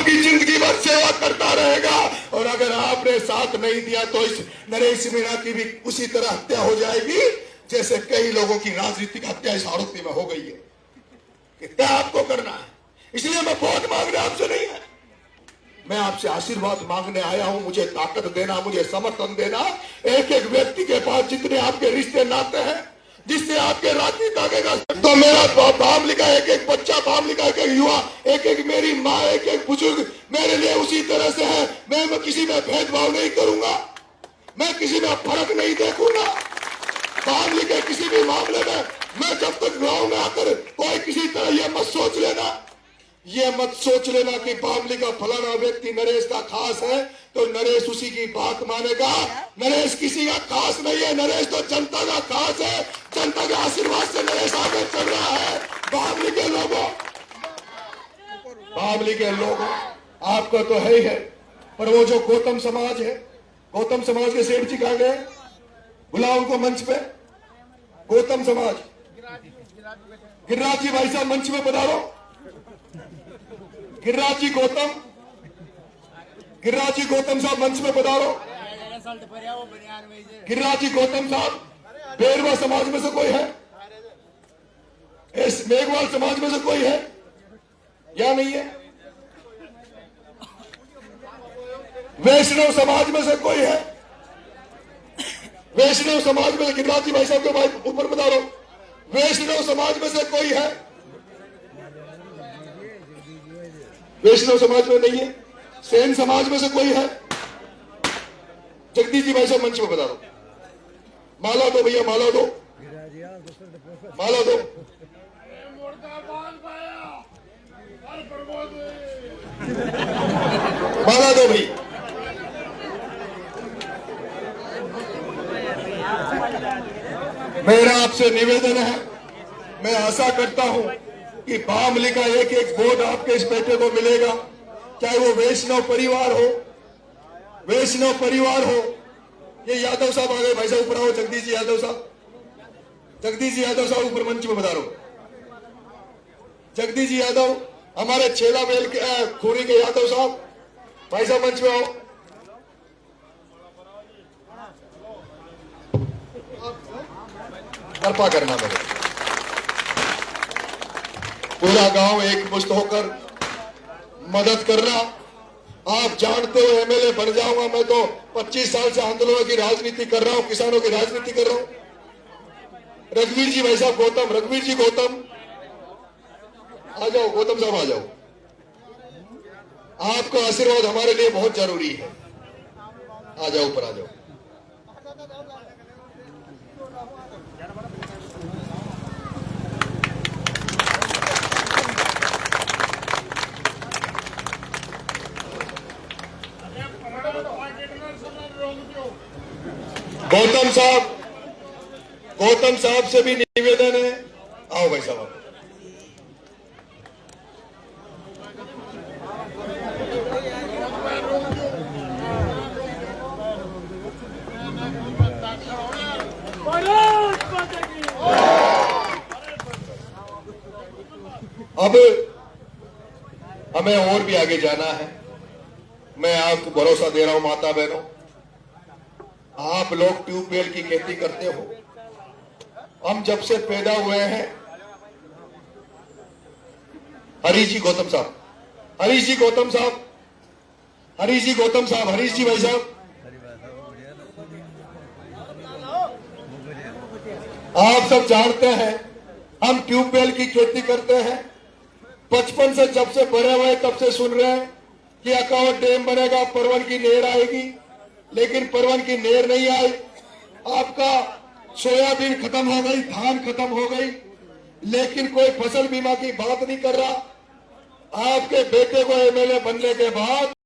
की जिंदगी भर सेवा करता रहेगा। और अगर आपने साथ नहीं दिया तो इस नरेश मीणा की भी उसी तरह हत्या हो जाएगी जैसे कई लोगों की राजनीतिक हत्या इस आरोपी में हो गई है। क्या आपको करना है? इसलिए मैं वोट मांगने आपसे नहीं है, मैं आपसे आशीर्वाद मांगने आया हूं। मुझे ताकत देना, मुझे समर्थन देना। एक एक व्यक्ति के पास जितने आपके रिश्ते नाते हैं, जिससे आपके राजनीति आगेगा, तो मेरा बाप लिखा, एक एक बच्चा बाप लिखा, एक एक युवा, एक एक मेरी माँ, एक एक बुजुर्ग मेरे लिए उसी तरह से है। मैं किसी में भेदभाव नहीं करूंगा, मैं किसी में फर्क नहीं देखूंगा। बाप लिखे किसी भी मामले में मैं जब तक गांव में आकर कोई किसी तरह ये मत सोच लेना कि बावली का फलाना व्यक्ति नरेश का खास है तो नरेश उसी की बात मानेगा। नरेश किसी का खास नहीं है, नरेश तो जनता का खास है। जनता के आशीर्वाद से नरेश आगे चल रहा है। बावली के लोगों आपका तो है ही है, पर वो जो गौतम समाज है, गौतम समाज के सेठ जी कहां गए? बुलाओ उनको मंच पे। गौतम समाज, गिरिराज जी भाई साहब मंच में पधारो। गिरिराज जी गौतम साहब मंच में पधारो। गिरिराज जी गौतम साहब, बेरवा समाज में से कोई है? इस मेघवाल समाज में से कोई है या नहीं है? वैष्णव समाज में से कोई है? वैष्णव समाज में गिरिराज जी भाई साहब के भाई ऊपर पधारो। वैष्णव समाज में से कोई है? वैष्णव समाज में नहीं है। सेन समाज में से कोई है? जगदीश जी भाई साहब मंच में बता दो। माला दो भैया, माला दो, माला दो। माला दो भाई। मेरा आपसे निवेदन है, मैं आशा करता हूं कि बावली का एक एक वोट आपके इस बेटे को मिलेगा, चाहे वो वैष्णव परिवार हो, वैष्णव परिवार हो। ये यादव साहब आ गए, भाई साहब ऊपर आओ। जगदीश जी यादव साहब, जगदीश जी यादव साहब ऊपर मंच में पधारो। जगदीश जी यादव, हमारे छेला बेल के खोरी के यादव साहब, भाई साहब मंच में आओ। कृपा करना मेरे, पूरा गांव एक मुश्त होकर मदद करना। आप जानते हो एमएलए बन जाऊंगा मैं तो 25 साल से आंदोलनों की राजनीति कर रहा हूं, किसानों की राजनीति कर रहा हूं। रघुवीर जी भाई साहब गौतम, रघुवीर जी गौतम आ जाओ, गौतम साहब आ जाओ। आपका आशीर्वाद हमारे लिए बहुत जरूरी है। आ जाओ, ऊपर आ जाओ। गौतम साहब से भी निवेदन है, आओ भाई साहब। अब हमें और भी आगे जाना है। मैं आपको भरोसा दे रहा हूं माता बहनों, आप लोग ट्यूबवेल की खेती करते हो। हम जब से पैदा हुए हैं, हरीश जी गौतम साहब, हरीश जी गौतम साहब, हरीश जी गौतम साहब, हरीश जी भाई साहब, आप सब जानते हैं हम ट्यूबवेल की खेती करते हैं। 55 से जब से बड़े हुए तब से सुन रहे हैं कि अकावट डैम बनेगा, परवन की नहर आएगी, लेकिन परवन की नहर नहीं आई। आपका सोयाबीन खत्म हो गई, धान खत्म हो गई, लेकिन कोई फसल बीमा की बात नहीं कर रहा। आपके बेटे को एमएलए बनने के बाद